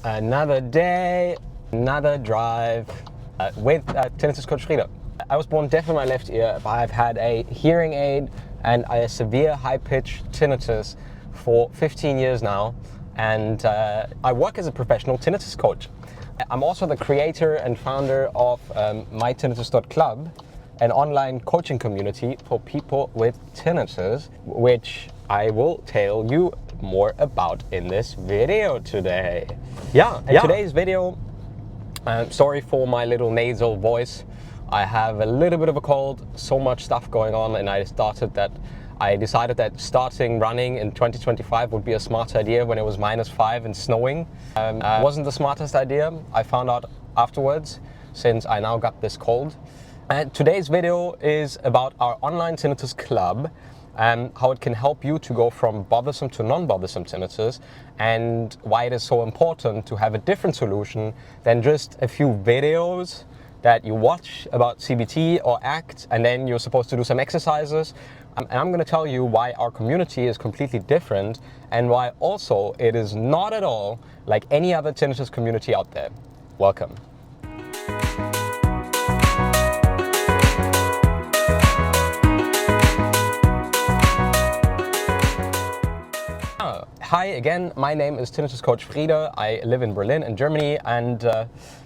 Another day, another drive with tinnitus coach Frieda. I was born deaf in my left ear, but I've had a hearing aid and a severe high-pitched tinnitus for 15 years now, and I work as a professional tinnitus coach. I'm also the creator and founder of MyTinnitus.Club, an online coaching community for people with tinnitus, which I will tell you more about in this video today. Today's video, sorry for my little nasal voice. I have a little bit of a cold, so much stuff going on, and I decided that starting running in 2025 would be a smart idea when it was -5 and snowing. It wasn't the smartest idea. I found out afterwards, since I now got this cold. And today's video is about our online tinnitus club, how it can help you to go from bothersome to non-bothersome tinnitus, and why it is so important to have a different solution than just a few videos that you watch about CBT or ACT, and then you're supposed to do some exercises. And I'm going to tell you why our community is completely different, and why also it is not at all like any other tinnitus community out there. Welcome. Hi again, my name is Tinnitus Coach Frieda. I live in Berlin in Germany, and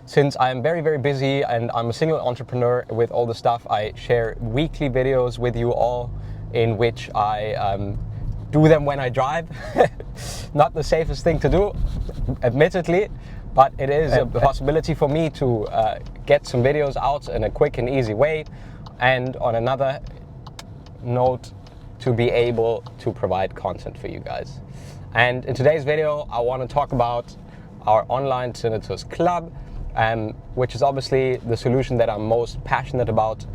since I'm very, very busy and I'm a single entrepreneur with all the stuff, I share weekly videos with you all in which I do them when I drive. Not the safest thing to do, admittedly, but it is a possibility for me to get some videos out in a quick and easy way, and on another note, to be able to provide content for you guys. And in today's video, I want to talk about our online tinnitus club, which is obviously the solution that I'm most passionate about.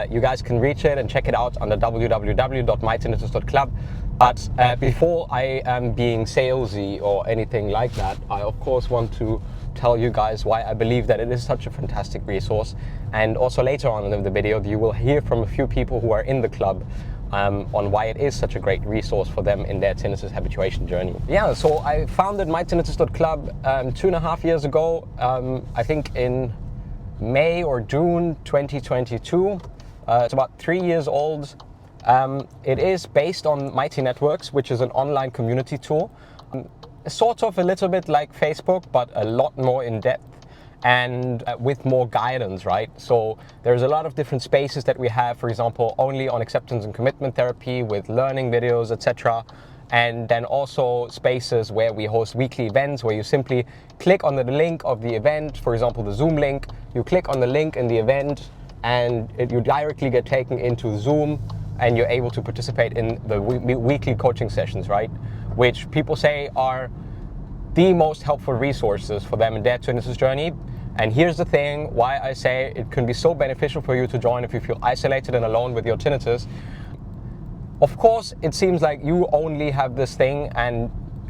You guys can reach it and check it out on the www.mytinnitus.club. But before I am being salesy or anything like that, I of course want to tell you guys why I believe that it is such a fantastic resource. And also later on in the video, you will hear from a few people who are in the club on why it is such a great resource for them in their tinnitus habituation journey. Yeah, so I founded MyTinnitus.Club 2.5 years ago, I think in May or June 2022. It's about 3 years old. It is based on Mighty Networks, which is an online community tool. Sort of a little bit like Facebook, but a lot more in depth and with more guidance, right? So there's a lot of different spaces that we have, for example, only on acceptance and commitment therapy with learning videos, etc. And then also spaces where we host weekly events where you simply click on the link of the event, for example, the Zoom link. You click on the link in the event and you directly get taken into Zoom, and you're able to participate in the weekly coaching sessions, right? Which people say are the most helpful resources for them in their tinnitus journey. And here's the thing why I say it can be so beneficial for you to join if you feel isolated and alone with your tinnitus. Of course, it seems like you only have this thing, and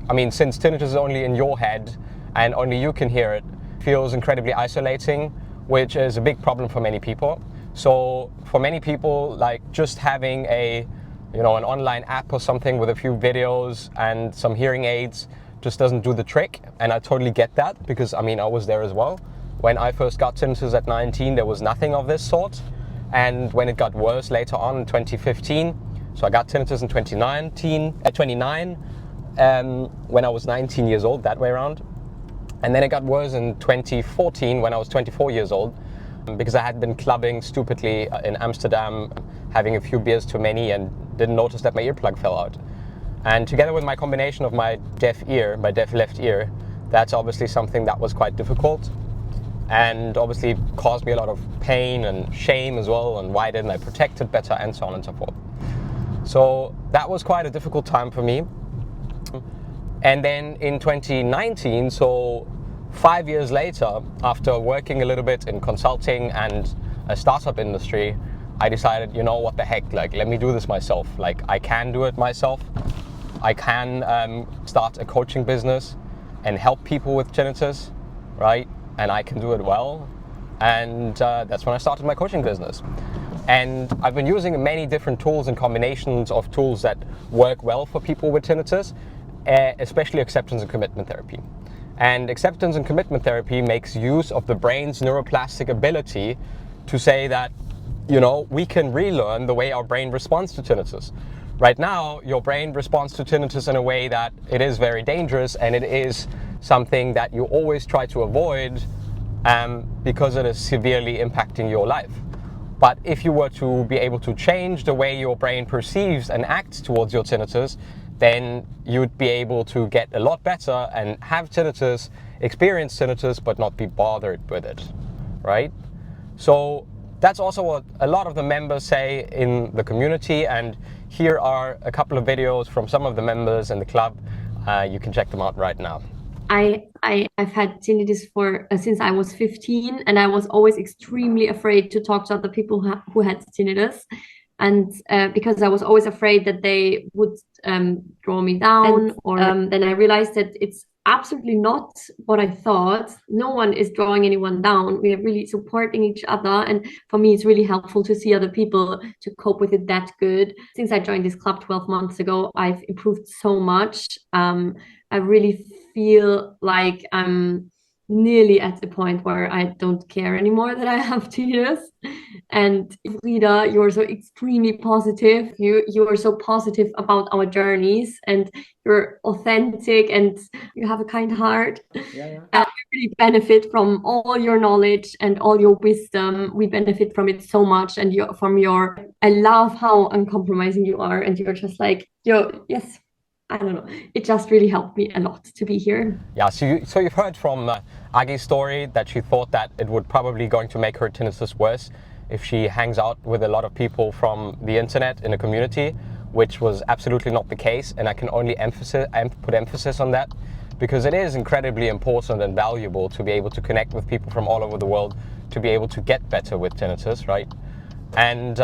I mean, since tinnitus is only in your head and only you can hear it, feels incredibly isolating, which is a big problem for many people. So for many people, like just having an online app or something with a few videos and some hearing aids just doesn't do the trick. And I totally get that, because I mean, I was there as well. When I first got tinnitus at 19, there was nothing of this sort. And when it got worse later on in 2015, so I got tinnitus in 29, when I was 19 years old, that way around. And then it got worse in 2014 when I was 24 years old, because I had been clubbing stupidly in Amsterdam, having a few beers too many, and didn't notice that my earplug fell out. And together with my combination of my deaf left ear, that's obviously something that was quite difficult, and obviously caused me a lot of pain and shame as well, and why didn't I protect it better, and so on and so forth. So that was quite a difficult time for me. And then in 2019, so 5 years later, after working a little bit in consulting and a startup industry, I decided, you know what the heck, like, let me do this myself. Like, I can do it myself. I can start a coaching business and help people with tinnitus, right? And I can do it well. And that's when I started my coaching business. And I've been using many different tools and combinations of tools that work well for people with tinnitus, especially acceptance and commitment therapy. And acceptance and commitment therapy makes use of the brain's neuroplastic ability to say that, you know, we can relearn the way our brain responds to tinnitus. Right now, your brain responds to tinnitus in a way that it is very dangerous, and it is something that you always try to avoid because it is severely impacting your life. But if you were to be able to change the way your brain perceives and acts towards your tinnitus, then you'd be able to get a lot better and have tinnitus, experience tinnitus, but not be bothered with it, right? So that's also what a lot of the members say in the community, and here are a couple of videos from some of the members in the club. You can check them out right now. I've had tinnitus for since I was 15, and I was always extremely afraid to talk to other people who had tinnitus, and because I was always afraid that they would draw me down, or then I realized that it's absolutely not what I thought. No one is drawing anyone down. We are really supporting each other, and for me, it's really helpful to see other people to cope with it that good. Since I joined this club 12 months ago, I've improved so much. I really feel like I'm nearly at the point where I don't care anymore that I have tinnitus. And Frida, you're so extremely positive. You are so positive about our journeys, and you're authentic, and you have a kind heart. Yeah. And we really benefit from all your knowledge and all your wisdom. We benefit from it so much, and I love how uncompromising you are, and you're just like, yes. I don't know. It just really helped me a lot to be here. Yeah, so you've heard from Agi's story that she thought that it would probably going to make her tinnitus worse if she hangs out with a lot of people from the internet in a community, which was absolutely not the case. And I can only put emphasis on that, because it is incredibly important and valuable to be able to connect with people from all over the world to be able to get better with tinnitus, right? And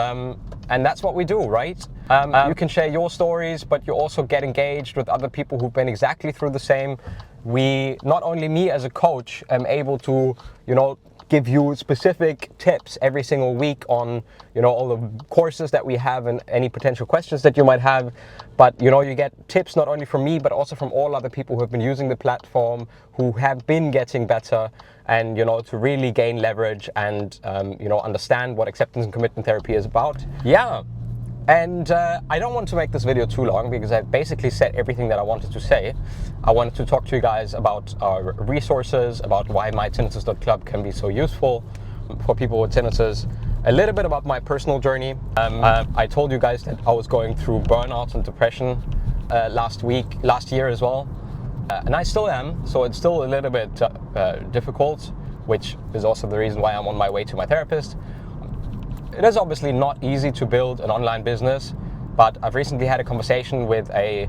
that's what we do, right? You can share your stories, but you also get engaged with other people who've been exactly through the same. Not only me as a coach, am able to, you know, give you specific tips every single week on, you know, all the courses that we have and any potential questions that you might have. But, you know, you get tips not only from me, but also from all other people who have been using the platform, who have been getting better, and, you know, to really gain leverage and, you know, understand what acceptance and commitment therapy is about. Yeah. And I don't want to make this video too long, because I've basically said everything that I wanted to say. I wanted to talk to you guys about our resources, about why MyTinnitus.Club can be so useful for people with tinnitus, a little bit about my personal journey. I told you guys that I was going through burnout and depression last year as well. And I still am, so it's still a little bit difficult, which is also the reason why I'm on my way to my therapist. It is obviously not easy to build an online business, but I've recently had a conversation with a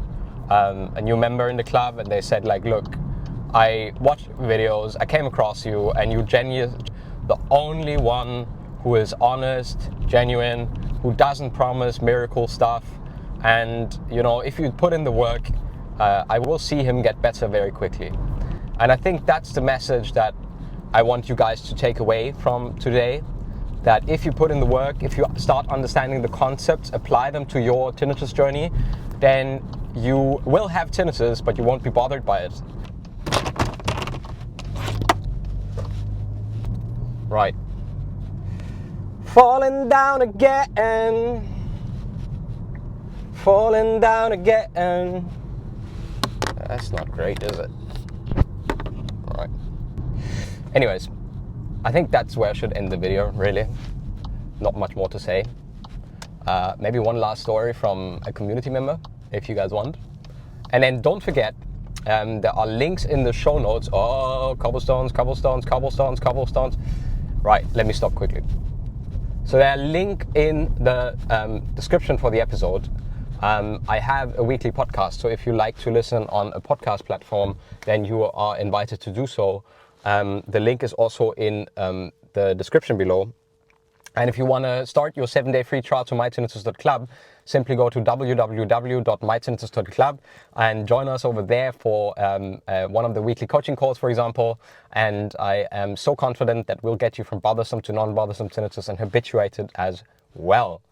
new member in the club, and they said, like, look, I watched videos, I came across you, and you genuinely the only one who is honest, genuine, who doesn't promise miracle stuff, and, you know, if you put in the work, I will see him get better very quickly. And I think that's the message that I want you guys to take away from today. That if you put in the work, if you start understanding the concepts, apply them to your tinnitus journey, then you will have tinnitus, but you won't be bothered by it. Right. Falling down again. Falling down again. That's not great, is it? All right. Anyways. I think that's where I should end the video, really. Not much more to say. Maybe one last story from a community member, if you guys want. And then don't forget, there are links in the show notes. Oh, cobblestones. Right, let me stop quickly. So there are links in the description for the episode. I have a weekly podcast, so if you like to listen on a podcast platform, then you are invited to do so. The link is also in the description below. And if you want to start your 7-day free trial to MyTinnitus.Club, simply go to www.mytinnitus.club and join us over there for one of the weekly coaching calls, for example. And I am so confident that we'll get you from bothersome to non-bothersome tinnitus and habituated as well.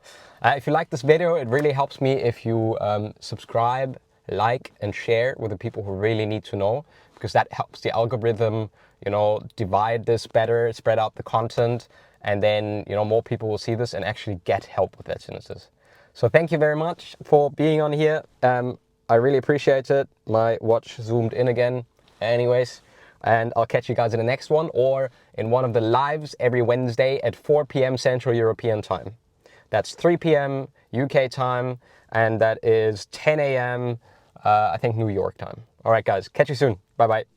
If you like this video, it really helps me if you subscribe, like, and share with the people who really need to know, because that helps the algorithm, you know, divide this better, spread out the content, and then, you know, more people will see this and actually get help with their tinnitus. So thank you very much for being on here. I really appreciate it. My watch zoomed in again. Anyways, and I'll catch you guys in the next one or in one of the lives every Wednesday at 4 p.m. Central European time. That's 3 p.m. UK time, and that is 10 a.m. I think New York time. All right, guys, catch you soon. Bye-bye.